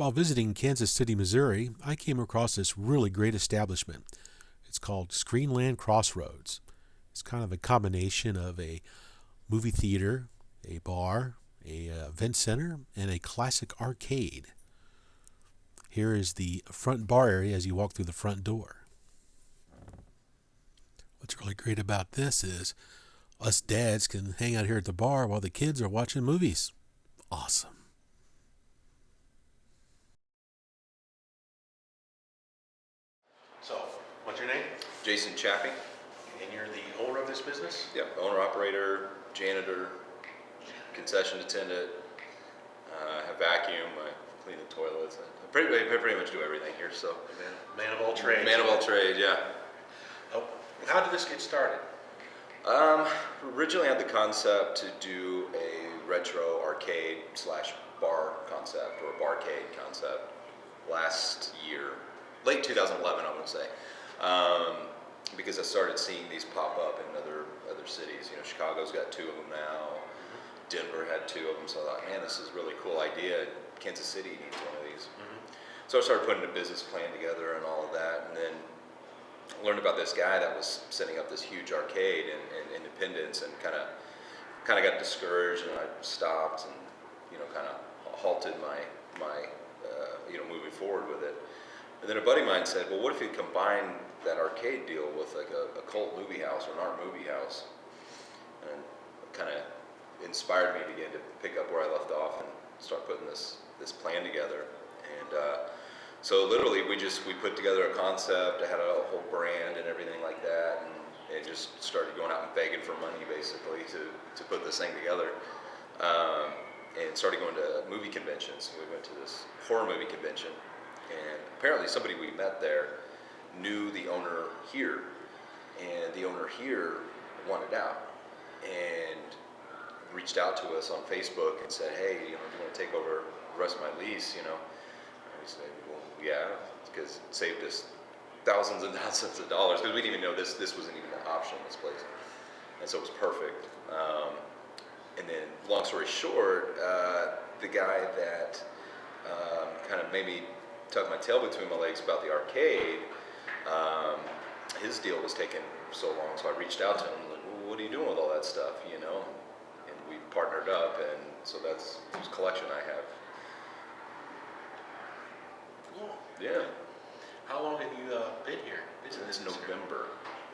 While visiting Kansas City, Missouri, I came across this really great establishment. It's called ScreenLand Crossroads. It's kind of a combination of a movie theater, a bar, a event center, and a classic arcade. Here is the front bar area as you walk through the front door. What's really great about this is us dads can hang out here at the bar while the kids are watching movies. Awesome. So, what's your name? Jason Chaffee. And you're the owner of this business? Yep, owner, operator, janitor, concession attendant, have vacuum, I clean the toilets. I pretty much do everything here, so. Man of all trades. Man of all trades, yeah. Oh, how did this get started? Originally had the concept to do a retro arcade slash bar concept, or a barcade concept, last year, late 2011 I would say, because I started seeing these pop up in other cities. You know, Chicago's got 2 of them now, Denver had 2 of them, so I thought, man, this is a really cool idea. Kansas City needs one of these. So I started putting a business plan together and all of that, and then learned about this guy that was setting up this huge arcade in Independence, and kind of got discouraged, and I stopped and kind of halted my moving forward with it. And then a buddy of mine said, well, what if you combine that arcade deal with like a cult movie house or an art movie house? And it kind of inspired me again to pick up where I left off and start putting this plan together. And so literally we put together a concept. I had a whole brand and everything like that, and it just started going out and begging for money basically to put this thing together. And started going to movie conventions. We went to this horror movie convention, and apparently somebody we met there knew the owner here, and the owner here wanted out and reached out to us on Facebook and said, hey, do you want to take over the rest of my lease, And we said, well, yeah, because it saved us thousands and thousands of dollars, because we didn't even know this wasn't even an option in this place. And so it was perfect. And then, long story short, the guy that kind of made me tuck my tail between my legs about the arcade, his deal was taking so long, so I reached out to him, like, well, what are you doing with all that stuff, And we partnered up, and so that's this collection I have. Cool. Yeah. How long have you been here? Since November.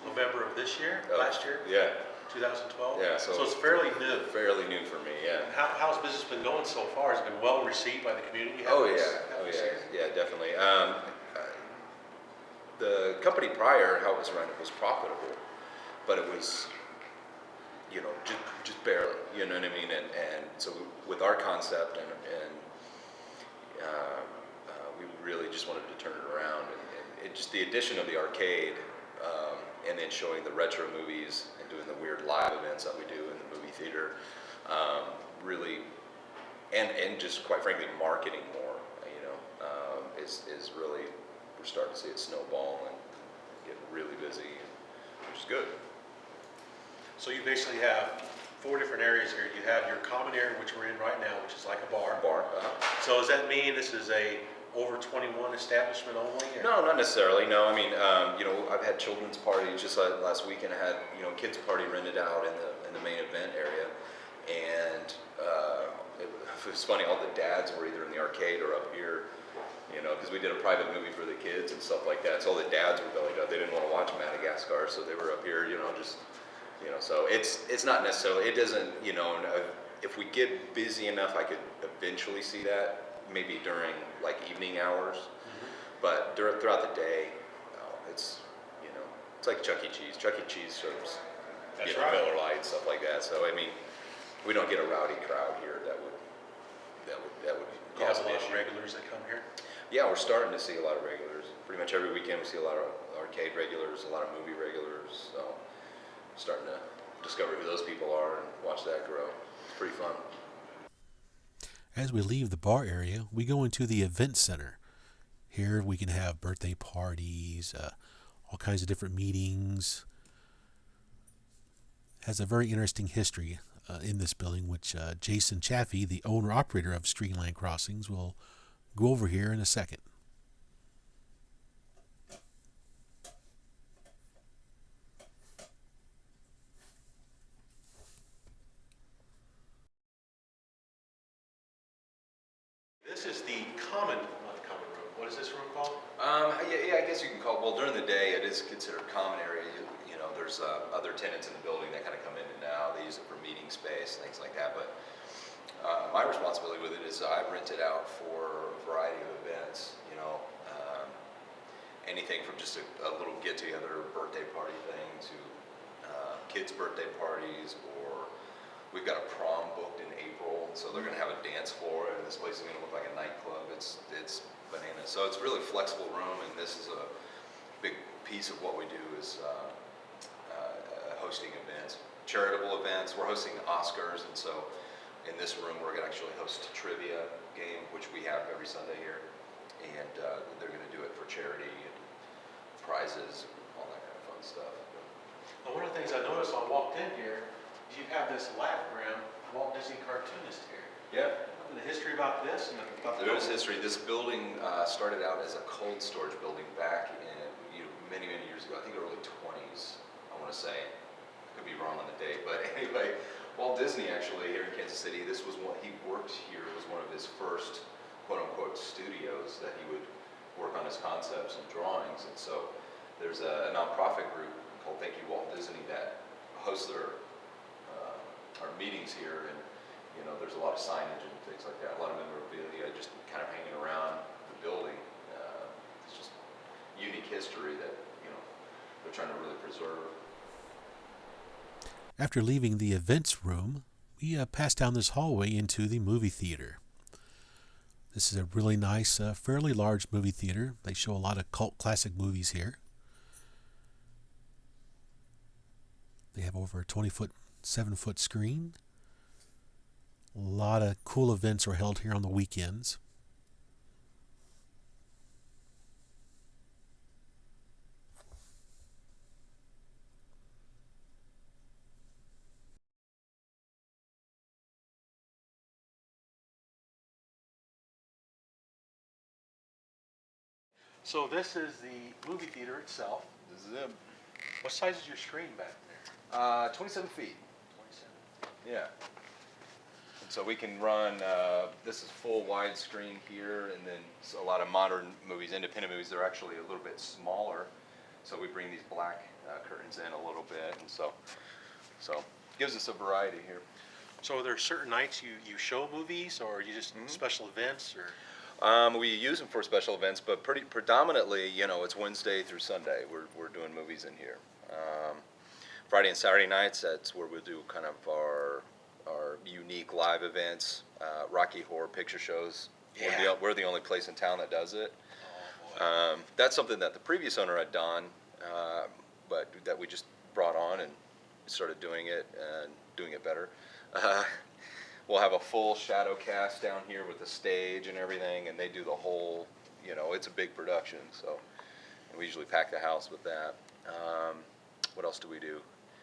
November of this year? Oh, Last year? Yeah. 2012? Yeah, so it's fairly new. Fairly new for me, yeah. How's business been going so far? Has it been well received by the community? Yeah, definitely. The company prior, how it was run, it was profitable, but it was, just barely, you know what I mean? And so with our concept, and we really just wanted to turn it around, and it just the addition of the arcade, and then showing the retro movies and doing the weird live events that we do in the movie theater, really, and just quite frankly marketing more, is really, we're starting to see it snowball and get really busy, which is good. So you basically have 4 different areas here. You have your common area, which we're in right now, which is like a bar. So does that mean this is a over 21 establishment only? Or? No, not necessarily. No, I mean, I've had children's parties. Just like last weekend, I had kids party rented out in the main event area, and it was funny. All the dads were either in the arcade or up here, because we did a private movie for the kids and stuff like that. So all the dads were bellied up. They didn't want to watch Madagascar, so they were up here, So it's not necessarily. It doesn't, if we get busy enough, I could eventually see that. Maybe during like evening hours, but throughout the day, it's it's like Chuck E. Cheese. Chuck E. Cheese serves Miller Lite, stuff like that. So I mean, we don't get a rowdy crowd here that would cause an issue. You have a lot of regulars that come here. Yeah, we're starting to see a lot of regulars. Pretty much every weekend we see a lot of arcade regulars, a lot of movie regulars. So starting to discover who those people are and watch that grow. It's pretty fun. As we leave the bar area, we go into the event center. Here we can have birthday parties, all kinds of different meetings. Has a very interesting history in this building, which Jason Chaffee, the owner-operator of ScreenLand Crossings, will go over here in a second. This is the common, not the common room. What is this room called? Yeah, I guess you can call. Well, during the day, it is considered common area. You know, there's other tenants in the building that kind of come in and out. They use it for meeting space, things like that. But my responsibility with it is I rent it out for a variety of events. You know, anything from just a little get-together, birthday party thing to kids' birthday parties, or we've got a prom booked in April, so they're going to have a dance floor, and this place is going to look like a nightclub. It's bananas. So it's a really flexible room, and this is a big piece of what we do is hosting events, charitable events. We're hosting Oscars, and so in this room we're going to actually host a trivia game, which we have every Sunday here, and they're going to do it for charity and prizes, all that kind of fun stuff. Well, one of the things I noticed when I walked in here, you have this laugh-gram Walt Disney cartoonist here. Yeah. The history about this and about the There is history. This building started out as a cold storage building back in many years ago. I think early 20s, I want to say. I could be wrong on the date, but anyway, Walt Disney actually here in Kansas City, this was he worked here. It was one of his first quote-unquote studios that he would work on his concepts and drawings. And so there's a nonprofit group called Thank You Walt Disney that hosts our meetings here, and you know, there's a lot of signage and things like that, a lot of memorabilia just kind of hanging around the building. It's just unique history that, you know, they're trying to really preserve. After leaving the events room, we passed down this hallway into the movie theater. This is a really nice, fairly large movie theater. They show a lot of cult classic movies here. They have over a 20-foot, 7-foot screen. A lot of cool events are held here on the weekends. So this is the movie theater itself. This is it. What size is your screen back there? 27 feet. 27. Yeah. And so we can run, this is full widescreen here, and then a lot of modern movies, independent movies, they're actually a little bit smaller. So we bring these black curtains in a little bit, and so gives us a variety here. So are there certain nights you show movies, or you just special events, or? We use them for special events, but pretty predominantly, you know, it's Wednesday through Sunday. We're doing movies in here. Friday and Saturday nights, that's where we'll do kind of our unique live events, Rocky Horror Picture Shows. Yeah. We're the only place in town that does it. Oh, boy. That's something that the previous owner had done, but that we just brought on and started doing it and doing it better. We'll have a full shadow cast down here with the stage and everything, and they do the whole, you know, it's a big production, so and we usually pack the house with that. What else do we do?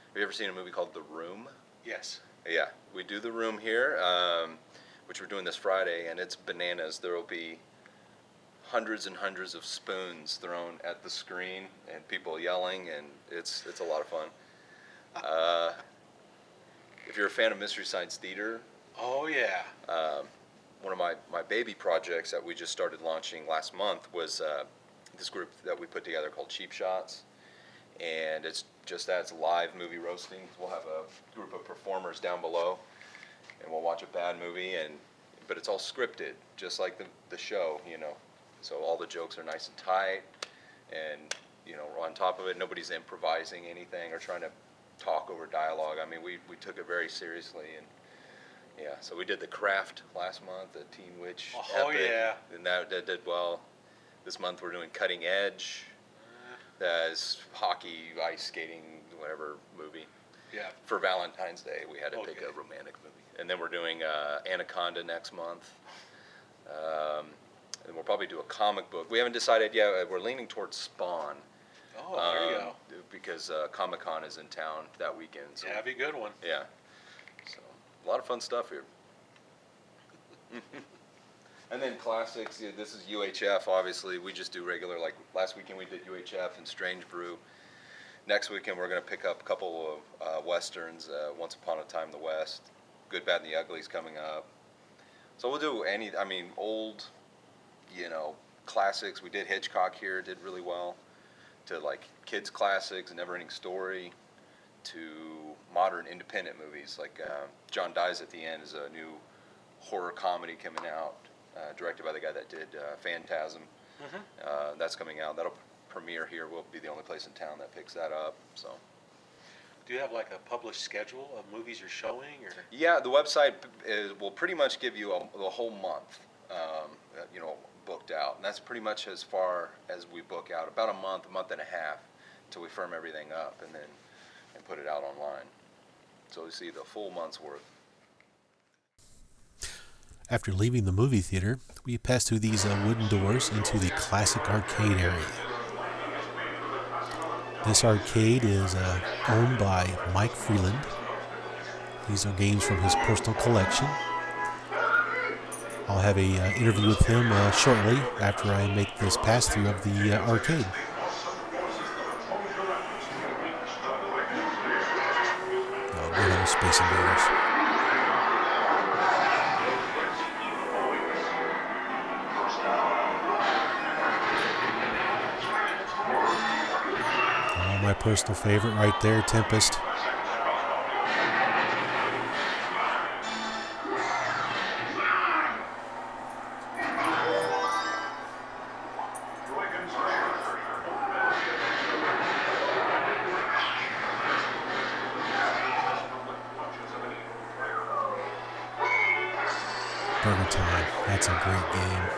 Have you ever seen a movie called The Room? Yes. Yeah, we do The Room here, which we're doing this Friday, and it's bananas. There will be hundreds and hundreds of spoons thrown at the screen and people yelling, and it's a lot of fun. If you're a fan of Mystery Science Theater, Oh, yeah. one of my baby projects that we just started launching last month was this group that we put together called Cheap Shots, and it's just that, it's live movie roasting. We'll have a group of performers down below, and we'll watch a bad movie, but it's all scripted, just like the show, you know. So all the jokes are nice and tight, and you know, on top of it, nobody's improvising anything or trying to talk over dialogue. I mean, we took it very seriously, and yeah, so we did The Craft last month, the Teen Witch Oh, epic, yeah. and that did well. This month we're doing Cutting Edge, that's hockey, ice skating, whatever movie. Yeah. For Valentine's Day, we had to pick Okay. a romantic movie, and then we're doing Anaconda next month. And we'll probably do a comic book. We haven't decided yet. We're leaning towards Spawn. Oh, there you go. Because Comic-Con is in town that weekend. So, Yeah, that'd be a good one. yeah. So a lot of fun stuff here. And then classics, yeah, this is UHF, obviously. We just do regular, like last weekend we did UHF and Strange Brew. Next weekend we're going to pick up a couple of Westerns, Once Upon a Time in the West, Good, Bad, and the Ugly's coming up. So we'll do old, classics. We did Hitchcock here, did really well. To like kids classics, Never Ending Story, to modern independent movies. Like John Dies at the End is a new horror comedy coming out. Directed by the guy that did Phantasm. That's coming out. That'll premiere here. We'll be the only place in town that picks that up. So, Do you have like a published schedule of movies you're showing, or? yeah, the website will pretty much give you the whole month, booked out, and that's pretty much as far as we book out. About a month and a half, till we firm everything up and put it out online. So you see the full month's worth. After leaving the movie theater, we passed through these wooden doors into the classic arcade area. This arcade is owned by Mike Freeland. These are games from his personal collection. I'll have an interview with him shortly after I make this pass-through of the arcade. Oh, good old Space Invaders. My personal favorite right there, Tempest. Burger Time, that's a great game.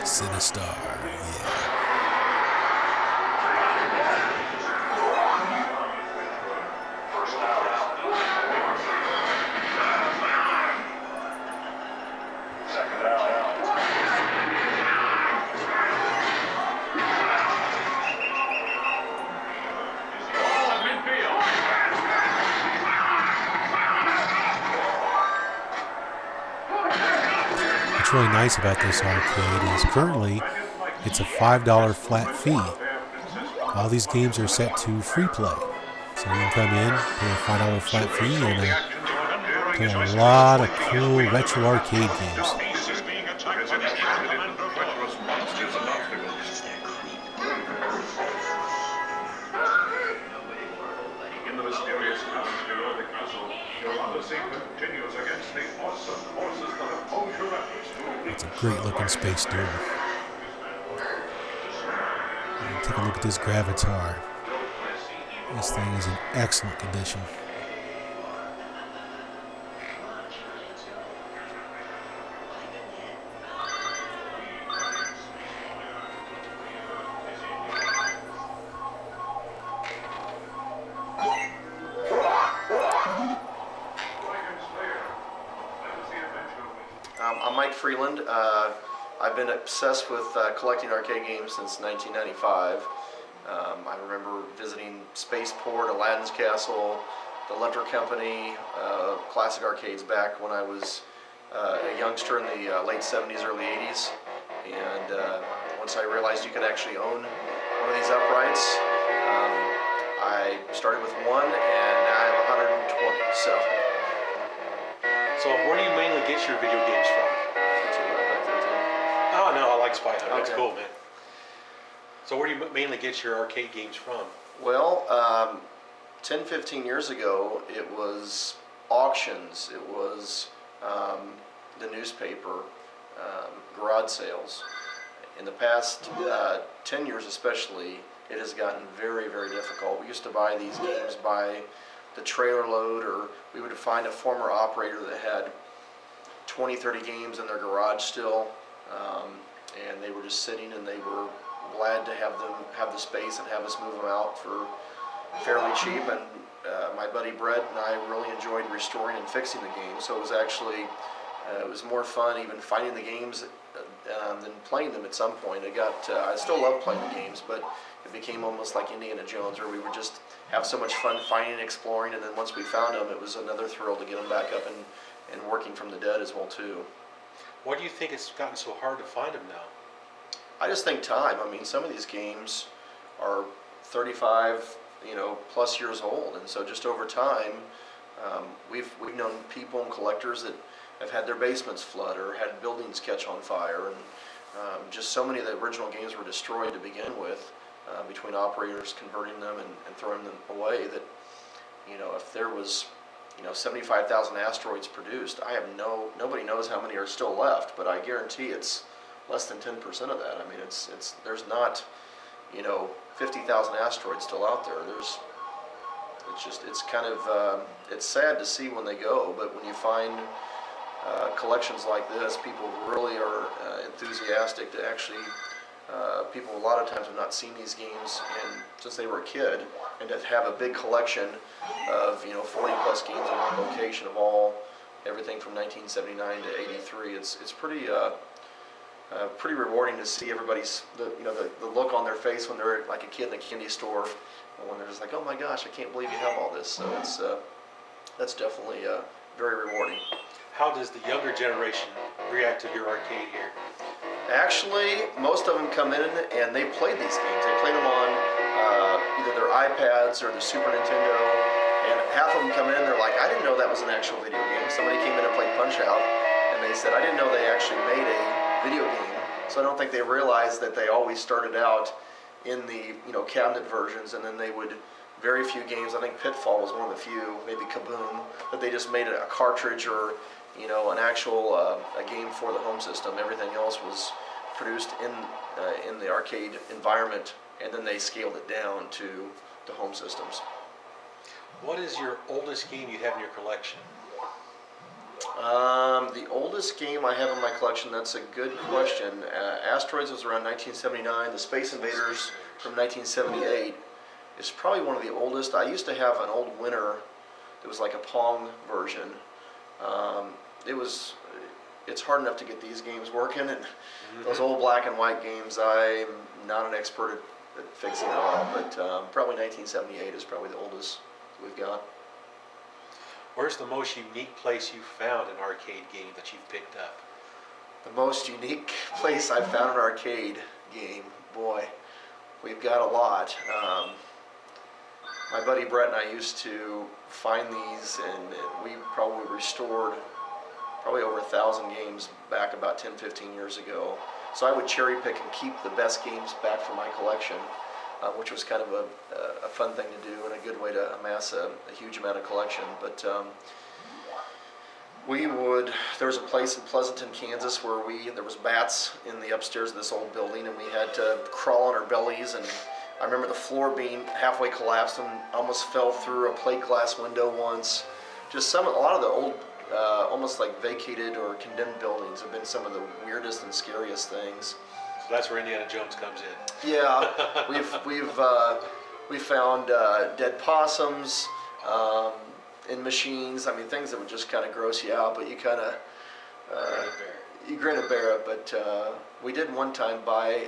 Sinistar, yeah. What's really nice about this arcade is currently it's a $5 flat fee. All these games are set to free play. So you can come in, pay a $5 flat fee, and play a lot of cool retro arcade games. In the mysterious atmosphere of the castle, your odyssey continues against the awesome forces that oppose your efforts to... It's a great looking space duel. Take a look at this Gravatar. This thing is in excellent condition. I'm Mike Freeland. I've been obsessed with collecting arcade games since 1995. I remember visiting Spaceport, Aladdin's Castle, the Electric Company, classic arcades back when I was a youngster in the late 70s, early 80s. And once I realized you could actually own one of these uprights, I started with one, and now I have 120. So where do you mainly get your video games from? Oh no, I like Spy Hunter. That's Okay. cool, man. So where do you mainly get your arcade games from? Well, 10, 15 years ago, it was auctions. It was the newspaper, garage sales. In the past 10 years especially, it has gotten very, very difficult. We used to buy these games by the trailer load, or we would find a former operator that had 20, 30 games in their garage still, and they were just sitting, and they were glad to have the space and have us move them out for fairly cheap. And my buddy Brett and I really enjoyed restoring and fixing the games, so it was actually It was more fun even finding the games than playing them at some point. I still love playing the games, but it became almost like Indiana Jones, where we would just have so much fun finding and exploring, and then once we found them, it was another thrill to get them back up and working from the dead as well too. Why do you think it's gotten so hard to find them now? I just think time. I mean, some of these games are 35, plus years old, and so just over time, we've known people and collectors that have had their basements flood or had buildings catch on fire, and just so many of the original games were destroyed to begin with, between operators converting them and throwing them away. That if there was 75,000 asteroids produced, nobody knows how many are still left, but I guarantee it's less than 10% of that. I mean, there's not 50,000 asteroids still out there. It's sad to see when they go, but when you find collections like this, people really are enthusiastic to actually. People a lot of times have not seen these games since they were a kid, and to have a big collection of 40 plus games in one location of everything from 1979 to 83. It's pretty rewarding to see everybody's the look on their face when they're like a kid in a candy store, and when they're just like, oh my gosh, I can't believe you have all this. So that's definitely very rewarding. How does the younger generation react to your arcade here? Actually, most of them come in and they played these games. They played them on either their iPads or the Super Nintendo, and half of them come in and they're like, I didn't know that was an actual video game. Somebody came in and played Punch-Out, and they said, I didn't know they actually made a video game. So I don't think they realized that they always started out in the cabinet versions, and then they would, very few games, I think Pitfall was one of the few, maybe Kaboom, that they just made a cartridge or an actual a game for the home system. Everything else was produced in the arcade environment, and then they scaled it down to the home systems. What is your oldest game you have in your collection? The oldest game I have in my collection, that's a good question. Asteroids was around 1979. The Space Invaders from 1978 is probably one of the oldest. I used to have an old Winner that was like a Pong version. It's hard enough to get these games working, and those old black and white games, I'm not an expert at fixing it all, but probably 1978 is probably the oldest we've got. Where's the most unique place you've found an arcade game that you've picked up? The most unique place I've found an arcade game, boy, we've got a lot. My buddy Brett and I used to find these, and we probably restored probably over 1,000 games back about 10, 15 years ago. So I would cherry pick and keep the best games back from my collection, which was kind of a fun thing to do and a good way to amass a huge amount of collection. But there was a place in Pleasanton, Kansas where there was bats in the upstairs of this old building, and we had to crawl on our bellies, and I remember the floor being halfway collapsed and almost fell through a plate glass window once. Just a lot of the old, almost like vacated or condemned buildings have been some of the weirdest and scariest things. So that's where Indiana Jones comes in. Yeah, we've found dead possums in machines. I mean, things that would just kind of gross you out, but you kind of you grin and bear it. But we did one time buy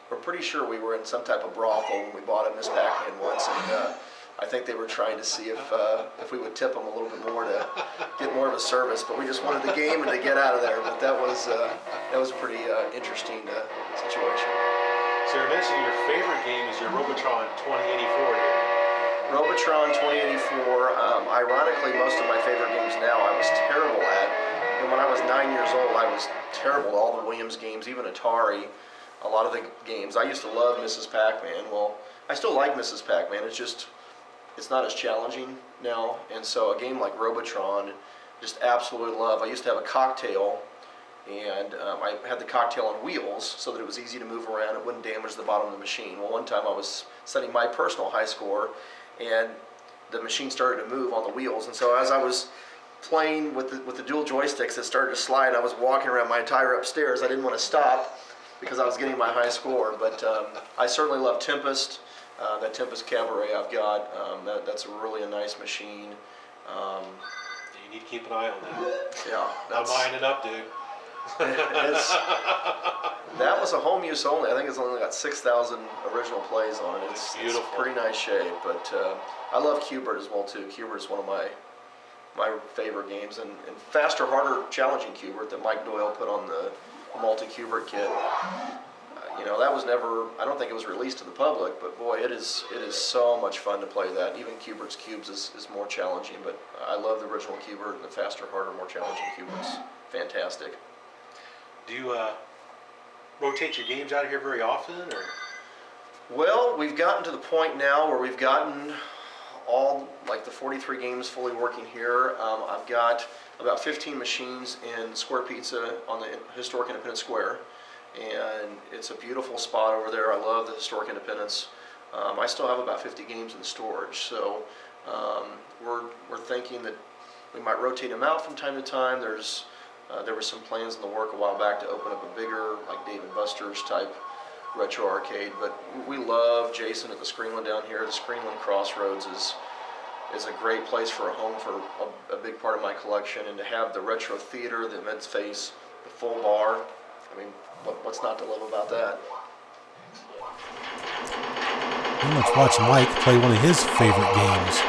we're pretty sure we were in some type of brothel when we bought a Miss Pac-Man once, and I think they were trying to see if we would tip them a little bit more to get more of a service. But we just wanted the game and to get out of there. But that was a pretty interesting situation. So you mentioned your favorite game is your Robotron 2084 here. Robotron 2084. Ironically, most of my favorite games now I was terrible at. And when I was 9 years old, I was terrible at all the Williams games, even Atari. A lot of the games. I used to love Mrs. Pac-Man. Well, I still like Mrs. Pac-Man. It's not as challenging now. And so a game like Robotron, just absolutely love. I used to have a cocktail, and I had the cocktail on wheels so that it was easy to move around. It wouldn't damage the bottom of the machine. Well, one time I was setting my personal high score, and the machine started to move on the wheels. And so as I was playing with the dual joysticks that started to slide, I was walking around my entire upstairs. I didn't want to stop because I was getting my high score. But I certainly love Tempest. That Tempest Cabaret I've got. That's really a nice machine. You need to keep an eye on that. Yeah, I'm eyeing it up, dude. it's, that was a home use only. I think it's only got 6,000 original plays on it. It's Beautiful. pretty nice shape, but I love Cubert as well too. Cubert is one of my favorite games, and faster, harder, challenging Cubert that Mike Doyle put on the multi-Cubert kit. That was never, I don't think it was released to the public, but boy, it is so much fun to play that. Even Cubert's cubes is more challenging, but I love the original Cubert, and the faster, harder, more challenging Cubert's fantastic. Do you rotate your games out of here very often, or? Well, we've gotten to the point now where we've gotten all, like the 43 games fully working here. I've got about 15 machines in Square Pizza on the Historic Independence Square, and it's a beautiful spot over there. I love the Historic Independence. I still have about 50 games in storage, so we're thinking that we might rotate them out from time to time. There were some plans in the work a while back to open up a bigger, like Dave & Buster's type retro arcade, but we love Jason at the ScreenLand down here. The ScreenLand Crossroads is a great place for a home for a big part of my collection, and to have the retro theater, the immense face, the full bar, I mean, what's not to love about that? Let's watch Mike play one of his favorite games.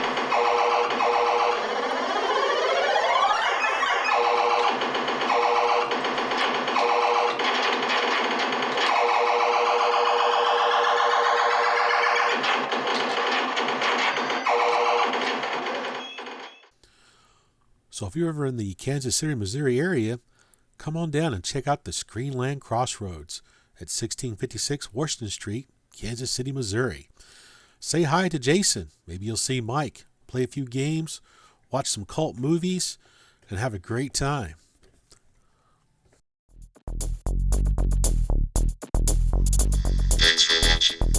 So if you're ever in the Kansas City, Missouri area, come on down and check out the ScreenLand Crossroads at 1656 Washington Street, Kansas City, Missouri. Say hi to Jason. Maybe you'll see Mike, play a few games, watch some cult movies, and have a great time. Thanks for watching.